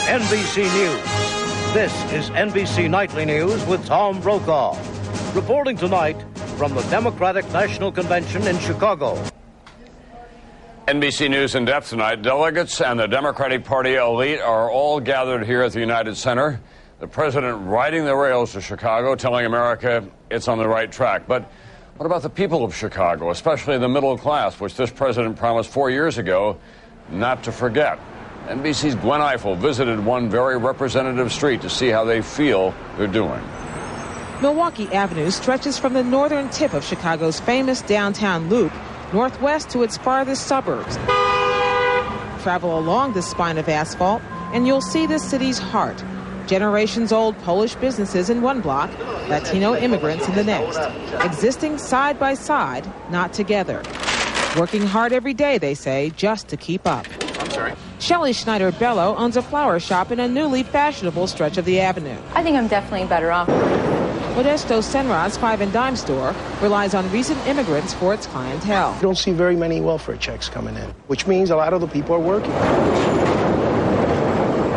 NBC News. This is NBC Nightly News with Tom Brokaw. Reporting tonight from the Democratic National Convention in Chicago. NBC News in depth tonight. Delegates and the Democratic Party elite are all gathered here at the United Center. The president riding the rails to Chicago, telling America it's on the right track. But what about the people of Chicago, especially the middle class, which this president promised 4 years ago not to forget? NBC's Gwen Ifill visited one very representative street to see how they feel they're doing. Milwaukee Avenue stretches from the northern tip of Chicago's famous downtown loop northwest to its farthest suburbs. Travel along this spine of asphalt, and you'll see the city's heart. Generations-old Polish businesses in one block, Latino immigrants in the next, existing side by side, not together. Working hard every day, they say, just to keep up. I'm sorry. Shelley Schneider-Bello owns a flower shop in a newly fashionable stretch of the avenue. I think I'm definitely better off. Modesto Senrad's Five and Dime store relies on recent immigrants for its clientele. You don't see very many welfare checks coming in, which means a lot of the people are working.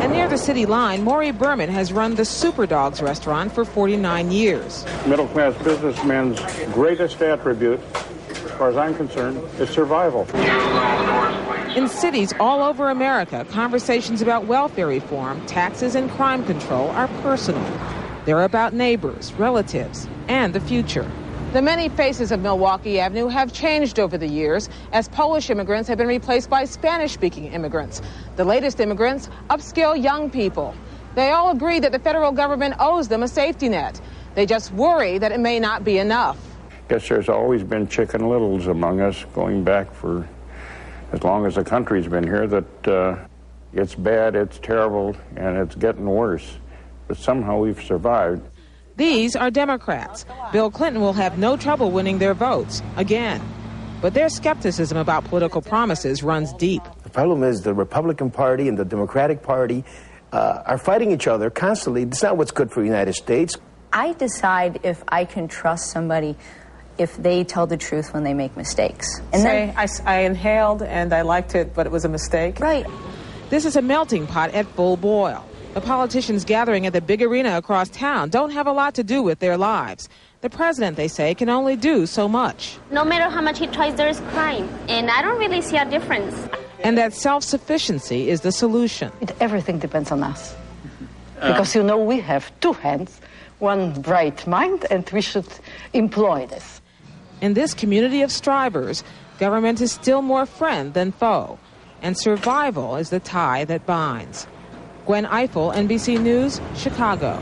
And near the city line, Maurie Berman has run the Superdawg's restaurant for 49 years. Middle-class businessmen's greatest attribute, as far as I'm concerned, is survival. In cities all over America, conversations about welfare reform, taxes, and crime control are personal. They're about neighbors, relatives, and the future. The many faces of Milwaukee Avenue have changed over the years as Polish immigrants have been replaced by Spanish-speaking immigrants. The latest immigrants, upscale young people. They all agree that the federal government owes them a safety net. They just worry that it may not be enough. I guess there's always been Chicken Littles among us, going back for as long as the country's been here, that it's bad, it's terrible, and it's getting worse. But somehow we've survived. These are Democrats. Bill Clinton will have no trouble winning their votes, again. But their skepticism about political promises runs deep. The problem is the Republican Party and the Democratic Party are fighting each other constantly. It's not what's good for the United States. I decide if I can trust somebody if they tell the truth when they make mistakes. And then I inhaled and I liked it, but it was a mistake. Right. This is a melting pot at full boil. The politicians gathering at the big arena across town don't have a lot to do with their lives. The president, they say, can only do so much. No matter how much he tries, there is crime. And I don't really see a difference. And that self-sufficiency is the solution. Everything depends on us. Because, you know, we have two hands, one bright mind, and we should employ this. In this community of strivers, government is still more friend than foe. And survival is the tie that binds. Gwen Ifill, NBC News, Chicago.